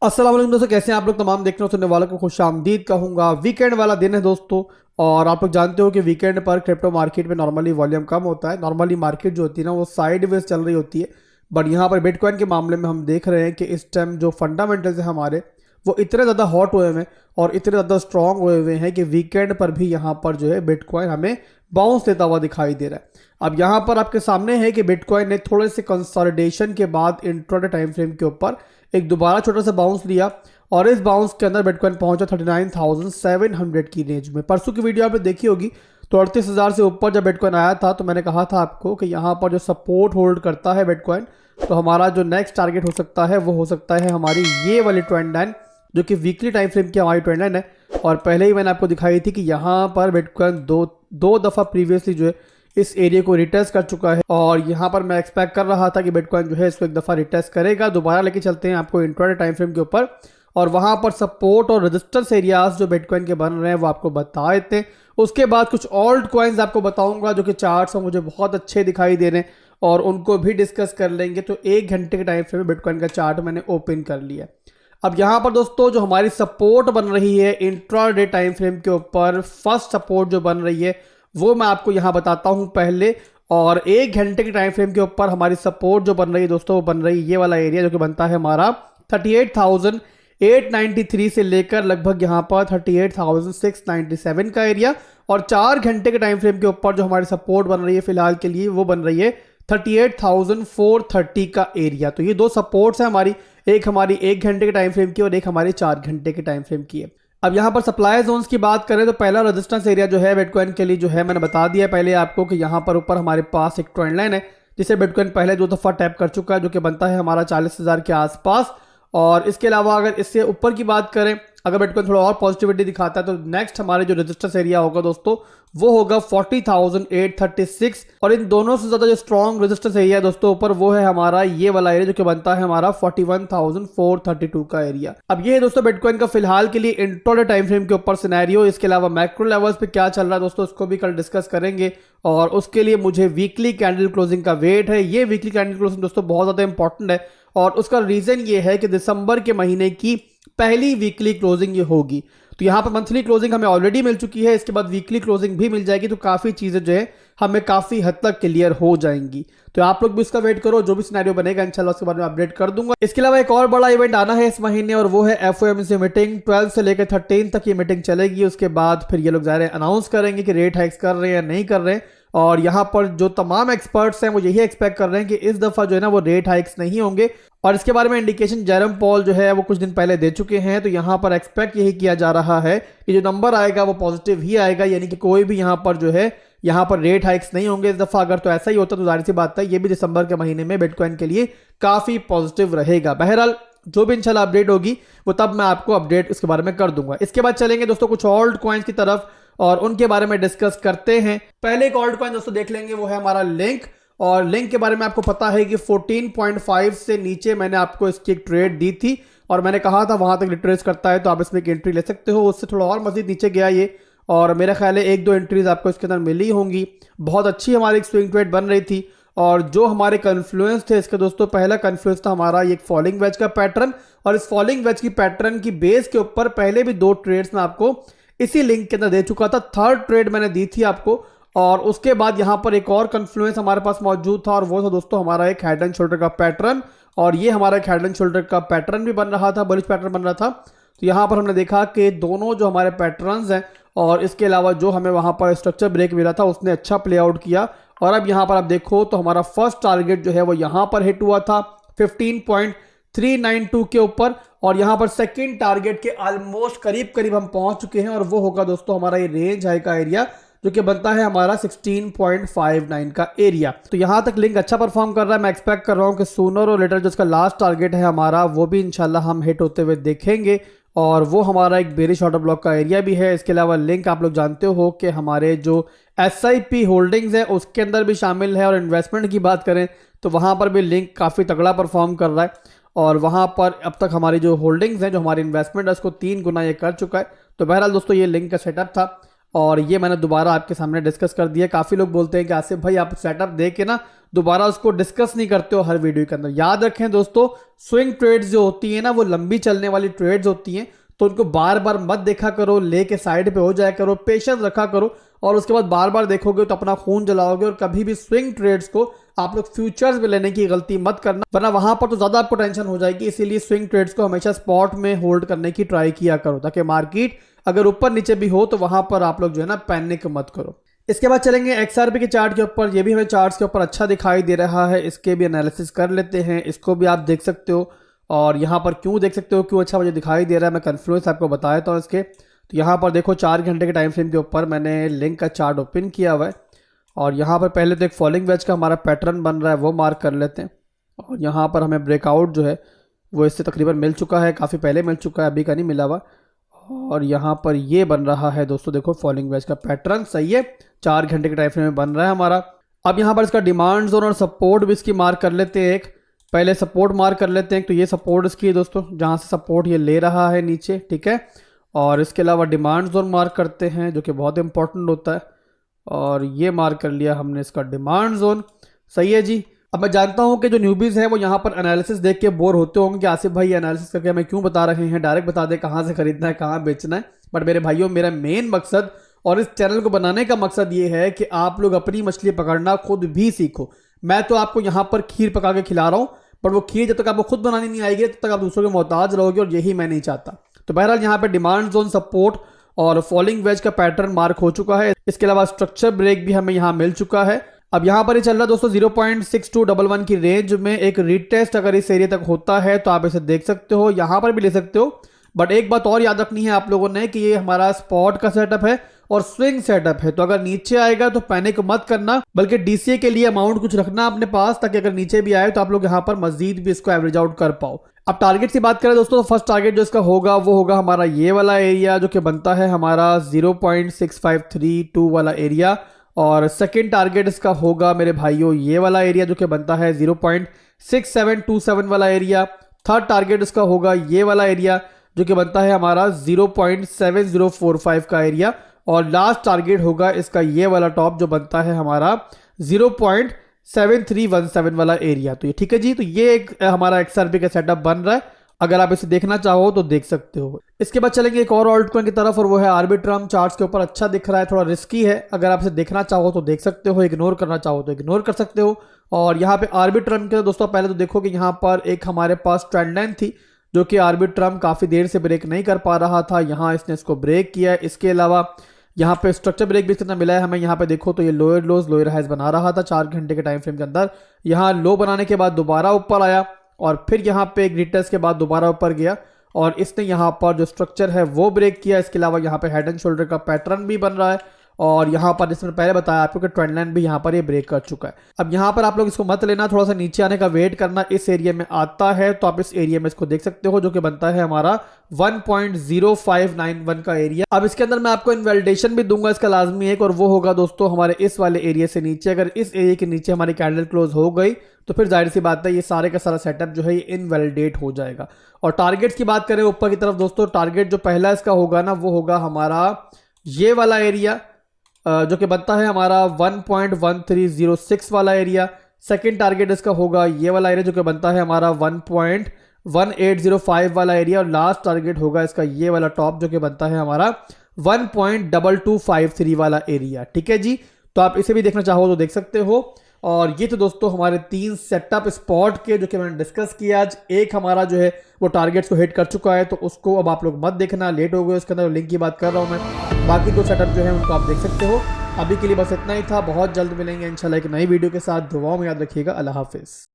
अस्सलाम वालेकुम दोस्तों, कैसे हैं आप लोग। तमाम देखने और सुनने वालों को खुश आमदीद कहूँगा। वीकेंड वाला दिन है दोस्तों, और आप लोग जानते हो कि वीकेंड पर क्रिप्टो मार्केट में नॉर्मली वॉल्यूम कम होता है। नॉर्मली मार्केट जो होती है ना वो साइड वेज चल रही होती है, बट यहाँ पर बिटकॉइन के मामले में हम देख रहे हैं कि इस टाइम जो फंडामेंटल्स हैं हमारे वो इतने ज़्यादा हॉट हुए हुए हैं और इतने ज़्यादा स्ट्रॉन्ग हुए हुए हैं कि वीकेंड पर भी यहाँ पर जो है बिटकॉइन हमें बाउंस देता हुआ दिखाई दे रहा है। अब यहाँ पर आपके सामने है कि बिटकॉइन ने थोड़े से कंसोलिडेशन के बाद इंट्राडे टाइम फ्रेम के ऊपर एक दोबारा छोटा सा बाउंस लिया, और इस बाउंस के अंदर बिटकॉइन पहुंचा 39,700 की रेंज में। परसों की वीडियो आपने देखी होगी तो 38,000 से ऊपर जब बिटकॉइन आया था तो मैंने कहा था आपको कि यहाँ पर जो सपोर्ट होल्ड करता है बिटकॉइन, तो हमारा जो नेक्स्ट टारगेट हो सकता है वो हो सकता है हमारी ये वाली ट्रेंड लाइन, जो कि वीकली टाइम फ्रेम की हमारी ट्रेंड लाइन है। और पहले ही मैंने आपको दिखाई थी कि यहाँ पर बिटकॉइन दो दफ़ा प्रीवियसली जो है इस एरिया को रिटेस्ट कर चुका है, और यहाँ पर मैं एक्सपेक्ट कर रहा था कि बिटकॉइन जो है इसको एक दफ़ा रिटेस्ट करेगा। दोबारा लेके चलते हैं आपको इंट्राडे टाइम फ्रेम के ऊपर, और वहाँ पर सपोर्ट और रेजिस्टेंस एरियाज जो बिटकॉइन के बन रहे हैं वो आपको बता देते हैं। उसके बाद कुछ ऑल्ट कॉइन्स आपको बताऊंगा जो कि चार्ट्स मुझे बहुत अच्छे दिखाई दे रहे हैं, और उनको भी डिस्कस कर लेंगे। तो 1 घंटे के टाइम फ्रेम में बिटकॉइन का चार्ट मैंने ओपन कर लिया। अब यहाँ पर दोस्तों जो हमारी सपोर्ट बन रही है इंट्राडे टाइम फ्रेम के ऊपर, फर्स्ट सपोर्ट जो बन रही है वो मैं आपको यहाँ बताता हूँ पहले। और 1 घंटे के टाइम फ्रेम के ऊपर हमारी सपोर्ट जो बन रही है दोस्तों वो बन रही है ये वाला एरिया, जो कि बनता है हमारा 38,893 से लेकर लगभग यहाँ पर 38,697 का एरिया। और 4 घंटे के टाइम फ्रेम के ऊपर जो हमारी सपोर्ट बन रही है फिलहाल के लिए वो बन रही है 38,430 का एरिया। तो ये दो सपोर्ट्स है हमारी, एक हमारी 1 घंटे के टाइम फ्रेम की और एक हमारी 4 घंटे के टाइम फ्रेम की है। अब यहाँ पर सप्लाई जोन्स की बात करें तो पहला रेजिस्टेंस एरिया जो है बिटकॉइन के लिए जो है मैंने बता दिया पहले आपको कि यहाँ पर ऊपर हमारे पास एक ट्रेंड लाइन है जिसे बिटकॉइन पहले 2 दफ़ा टैप कर चुका है, जो कि बनता है हमारा 40,000 के आसपास। और इसके अलावा अगर इससे ऊपर की बात करें, अगर बिटकॉइन थोड़ा और पॉजिटिविटी दिखाता है तो नेक्स्ट हमारे जो रेजिस्टेंस एरिया होगा दोस्तों वो होगा 40,836। और इन दोनों से ज्यादा जो स्ट्रॉन्ग रेजिस्टेंस एरिया है दोस्तों ऊपर वो है हमारा ये वाला एरिया, जो कि बनता है हमारा 41,432 का एरिया। अब ये है दोस्तों बिटकॉइन का फिलहाल के लिए इंट्राडे टाइम फ्रेम के ऊपर सिनेरियो। इसके अलावा मैक्रो लेवल्स पे क्या चल रहा है दोस्तों उसको भी कल डिस्कस करेंगे, और उसके लिए मुझे वीकली कैंडल क्लोजिंग का वेट है। ये वीकली कैंडल क्लोजिंग दोस्तों बहुत ज्यादा इंपॉर्टेंट है, और उसका रीजन ये है कि दिसंबर के महीने की पहली वीकली क्लोजिंग ये होगी। तो यहाँ पर मंथली क्लोजिंग हमें ऑलरेडी मिल चुकी है, इसके बाद वीकली क्लोजिंग भी मिल जाएगी, तो काफ़ी चीज़ें जो है हमें काफ़ी हद तक क्लियर हो जाएंगी। तो आप लोग भी इसका वेट करो, जो भी सिनेरियो बनेगा इंशाल्लाह उसके बारे में अपडेट कर दूंगा। इसके अलावा एक और बड़ा इवेंट आना है इस महीने, और वो है FOMC मीटिंग। 12 से लेकर 13 तक ये मीटिंग चलेगी। उसके बाद फिर ये लोग ज़ाहिर अनाउंस करेंगे कि रेट हाइक्स कर रहे हैं या नहीं कर रहे हैं। और यहाँ पर जो तमाम एक्सपर्ट्स हैं वो यही एक्सपेक्ट कर रहे हैं कि इस दफ़ा जो है ना वो रेट हाइक्स नहीं होंगे, और इसके बारे में इंडिकेशन जेरम पॉल जो है वो कुछ दिन पहले दे चुके हैं। तो यहाँ पर एक्सपेक्ट यही किया जा रहा है कि जो नंबर आएगा वो पॉजिटिव ही आएगा, यानी कि कोई भी यहाँ पर जो है यहाँ पर रेट हाइक्स नहीं होंगे इस दफ़ा। अगर तो ऐसा ही होता तो जाहिर सी बात है ये भी दिसंबर के महीने में बिटकॉइन के लिए काफ़ी पॉजिटिव रहेगा। बहरहाल जो भी इंशाल्लाह अपडेट होगी वो तब मैं आपको अपडेट इसके बारे में कर दूंगा। इसके बाद चलेंगे दोस्तों कुछ ऑल्ट कॉइन्स की तरफ, और उनके बारे में डिस्कस करते हैं। पहले एक ऑल्ट कॉइन दोस्तों देख लेंगे, वो है हमारा लिंक। और लिंक के बारे में आपको पता है कि 14.5 से नीचे मैंने आपको इसकी एक ट्रेड दी थी, और मैंने कहा था वहां तक रिट्रेस करता है तो आप इसमें एक एंट्री ले सकते हो। उससे थोड़ा और मजीद नीचे गया ये, और मेरा ख्याल है 1-2 एंट्रीज आपको इसके अंदर मिली होंगी। बहुत अच्छी हमारी एक स्विंग ट्रेड बन रही थी, और जो हमारे कन्फ्लुएंस थे इसके दोस्तों, पहला कन्फ्लुएंस था हमारा ये फॉलिंग वेज का पैटर्न, और इस फॉलिंग वेज की पैटर्न की बेस के ऊपर पहले भी 2 ट्रेड्स में आपको इसी लिंक के अंदर दे चुका था। थर्ड ट्रेड मैंने दी थी आपको, और उसके बाद यहाँ पर एक और कन्फ्लुएंस हमारे पास मौजूद था, और वो था दोस्तों हमारा एक हेड एंड शोल्डर का पैटर्न। और ये हमारा एक हेड एंड शोल्डर का पैटर्न भी बन रहा था, बुलिश पैटर्न बन रहा था। तो यहाँ पर हमने देखा कि दोनों जो हमारे पैटर्न्स हैं और इसके अलावा जो हमें वहाँ पर स्ट्रक्चर ब्रेक मिला था उसने अच्छा प्ले आउट किया। और अब यहाँ पर आप देखो तो हमारा फर्स्ट टारगेट जो है वो यहाँ पर हिट हुआ था 15.392 के ऊपर, और यहाँ पर सेकंड टारगेट के ऑलमोस्ट करीब करीब हम पहुंच चुके हैं, और वो होगा दोस्तों हमारा ये रेंज हाई का एरिया, जो कि बनता है हमारा 16.59 का एरिया। तो यहाँ तक लिंक अच्छा परफॉर्म कर रहा है। मैं एक्सपेक्ट कर रहा हूँ कि सूनर और लेटर जो इसका लास्ट टारगेट है हमारा वो भी इंशाल्लाह हम हिट होते हुए देखेंगे, और वो हमारा एक बेरिश ऑर्डर ब्लॉक का एरिया भी है। इसके अलावा लिंक आप लोग जानते हो कि हमारे जो SIP होल्डिंग्स है उसके अंदर भी शामिल है, और इन्वेस्टमेंट की बात करें तो वहाँ पर भी लिंक काफ़ी तगड़ा परफॉर्म कर रहा है, और वहाँ पर अब तक हमारी जो होल्डिंग्स हैं, जो हमारी इन्वेस्टमेंट है उसको 3 गुना ये कर चुका है। तो बहरहाल दोस्तों ये लिंक का सेटअप था। और ये मैंने दोबारा आपके सामने डिस्कस कर दिया। काफ़ी लोग बोलते हैं कि आसिफ भाई आप सेटअप देख के ना दोबारा उसको डिस्कस नहीं करते हो हर वीडियो के अंदर। याद रखें दोस्तों, स्विंग ट्रेड्स जो होती हैं ना वो लंबी चलने वाली ट्रेड्स होती हैं, तो उनको बार बार मत देखा करो, लेके साइड पे हो जाया करो, पेशेंस रखा करो, और उसके बाद बार बार देखोगे तो अपना खून जलाओगे। और कभी भी स्विंग ट्रेड्स को आप लोग फ्यूचर्स में लेने की गलती मत करना, वरना वहां पर तो ज्यादा आपको टेंशन हो जाएगी। इसीलिए स्विंग ट्रेड्स को हमेशा स्पॉट में होल्ड करने की ट्राई किया करो, ताकि मार्केट अगर ऊपर नीचे भी हो तो वहां पर आप लोग जो है ना पैनिक मत करो। इसके बाद चलेंगे XRP के चार्ट के ऊपर। ये भी हमें चार्ट्स के ऊपर अच्छा दिखाई दे रहा है, इसके भी एनालिसिस कर लेते हैं। इसको भी आप देख सकते हो, और यहाँ पर क्यों देख सकते हो, क्यों अच्छा मुझे दिखाई दे रहा है, मैं कन्फ्लुएंस आपको बताया था इसके। तो यहाँ पर देखो 4 घंटे के टाइम फ्रेम के ऊपर मैंने लिंक का चार्ट ओपन किया हुआ है, और यहाँ पर पहले तो एक फॉलिंग वेज का हमारा पैटर्न बन रहा है, वो मार्क कर लेते हैं। और यहाँ पर हमें ब्रेकआउट जो है वो इससे तकरीबन मिल चुका है, काफ़ी पहले मिल चुका है, अभी का नहीं मिला हुआ। और यहाँ पर ये बन रहा है दोस्तों, देखो फॉलिंग वेज का पैटर्न सही है, 4 घंटे के टाइम फ्रेम में बन रहा है हमारा। अब यहाँ पर इसका डिमांड जोन और सपोर्ट भी इसकी मार्क कर लेते हैं। एक पहले सपोर्ट मार्क कर लेते हैं, तो ये सपोर्ट इसकी है दोस्तों, जहाँ से सपोर्ट ये ले रहा है नीचे, ठीक है। और इसके अलावा डिमांड जोन मार्क करते हैं, जो कि बहुत इंपॉर्टेंट होता है, और ये मार्क कर लिया हमने इसका डिमांड जोन, सही है जी। अब मैं जानता हूं कि जो न्यूबीज हैं वो यहाँ पर एनालिसिस देख के बोर होते होंगे कि आसिफ भाई एनालिसिस करके हमें क्यों बता रहे हैं, डायरेक्ट बता दे कहाँ से खरीदना है, कहाँ बेचना है। बट मेरे भाइयों, मेरा मेन मकसद और इस चैनल को बनाने का मकसद ये है कि आप लोग अपनी मछली पकड़ना खुद भी सीखो। मैं तो आपको यहाँ पर खीर पका के खिला रहा हूँ, पर वो खीर जब तक आपको खुद बनानी नहीं आएगी तब तक आप दूसरों के मोहताज रहोगे, और यही मैं नहीं चाहता। तो बहरहाल यहाँ पे डिमांड जोन, सपोर्ट और फॉलिंग वेज का पैटर्न मार्क हो चुका है। इसके अलावा स्ट्रक्चर ब्रेक भी हमें यहाँ मिल चुका है। अब यहाँ पर ये चल रहा है दोस्तों 0.6211 की रेंज में। एक रीटेस्ट अगर इस एरिया तक होता है तो आप इसे देख सकते हो, यहाँ पर भी ले सकते हो। बट एक बात और याद रखनी है आप लोगों ने कि ये हमारा स्पॉट का सेटअप है और स्विंग सेटअप है, तो अगर नीचे आएगा तो पैनिक मत करना, बल्कि DCA के लिए अमाउंट कुछ रखना अपने पास, ताकि अगर नीचे भी आए तो आप लोग यहाँ पर मजीद भी इसको एवरेज आउट कर पाओ। अब टारगेट की बात करें दोस्तों, तो फर्स्ट टारगेट जो इसका होगा वो होगा हमारा ये वाला एरिया, जो कि बनता है हमारा 0.6532 वाला एरिया। और सेकेंड टारगेट इसका होगा मेरे भाइयों ये वाला एरिया, जो कि बनता है 0.6727 वाला एरिया। थर्ड टारगेट इसका होगा ये वाला एरिया, जो कि बनता है हमारा 0.7045 का एरिया। और लास्ट टारगेट होगा इसका ये वाला टॉप, जो बनता है हमारा 0.7317 वाला एरिया। तो ये ठीक है जी, तो ये एक हमारा XRP का सेटअप बन रहा है। अगर आप इसे देखना चाहो तो देख सकते हो। इसके बाद चलेंगे एक और ऑल्ट कॉइन की तरफ, और वो है आर्बिट्रम। चार्ट्स के ऊपर अच्छा दिख रहा है, थोड़ा रिस्की है। अगर आप इसे देखना चाहो तो देख सकते हो, इग्नोर करना चाहो तो इग्नोर कर सकते हो। और यहाँ पे आर्बिट्रम के दोस्तों पहले तो देखो कि यहाँ पर एक हमारे पास ट्रेंड लाइन थी, जो कि आर्बिट्रम काफी देर से ब्रेक नहीं कर पा रहा था। यहाँ इसने इसको ब्रेक किया। इसके अलावा यहाँ पे स्ट्रक्चर ब्रेक भी कितना मिला है हमें, यहाँ पे देखो तो ये लोअर लोज लोअर हाइज बना रहा था 4 घंटे के टाइम फ्रेम के अंदर। यहाँ लो बनाने के बाद दोबारा ऊपर आया, और फिर यहाँ पे एक रिटेस्ट के बाद दोबारा ऊपर गया, और इसने यहाँ पर जो स्ट्रक्चर है वो ब्रेक किया। इसके अलावा यहाँ पे हेड एंड शोल्डर का पैटर्न भी बन रहा है, और यहाँ पर जिसने पहले बताया आपको कि ट्रेंड लाइन भी यहाँ पर ये ब्रेक कर चुका है। अब यहाँ पर आप लोग इसको मत लेना, थोड़ा सा नीचे आने का वेट करना। इस एरिया में आता है तो आप इस एरिया में इसको देख सकते हो, जो कि बनता है हमारा 1.0591 का एरिया। अब इसके अंदर मैं आपको इनवैलिडेशन भी दूंगा इसका लाजमी एक, और वो होगा दोस्तों हमारे इस वाले एरिया से नीचे। अगर इस एरिया के नीचे हमारी कैंडल क्लोज हो गई तो फिर जाहिर सी बात है ये सारे का सारा सेटअप जो है ये इनवैलिडेट हो जाएगा। और टारगेट्स की बात करें ऊपर की तरफ दोस्तों, टारगेट जो पहला इसका होगा ना वो होगा हमारा ये वाला एरिया, जो कि बनता है हमारा 1.1306 वाला एरिया। सेकंड टारगेट इसका होगा ये वाला एरिया, जो कि बनता है हमारा 1.1805 वाला एरिया। और लास्ट टारगेट होगा इसका ये वाला टॉप, जो कि बनता है हमारा 1.2253 वाला एरिया। ठीक है जी, तो आप इसे भी देखना चाहो तो देख सकते हो। और ये तो दोस्तों हमारे 3 सेटअप स्पॉट के जो कि मैंने डिस्कस किया आज। एक हमारा जो है वो टारगेट्स को हिट कर चुका है, तो उसको अब आप लोग मत देखना, लेट हो गए उसके अंदर, लिंक की बात कर रहा हूँ मैं। बाकी 2 सेटअप जो है उनको आप देख सकते हो। अभी के लिए बस इतना ही था, बहुत जल्द मिलेंगे इंशाल्लाह एक नई वीडियो के साथ। दुआओं में याद रखिएगा। अल्लाह हाफिज़।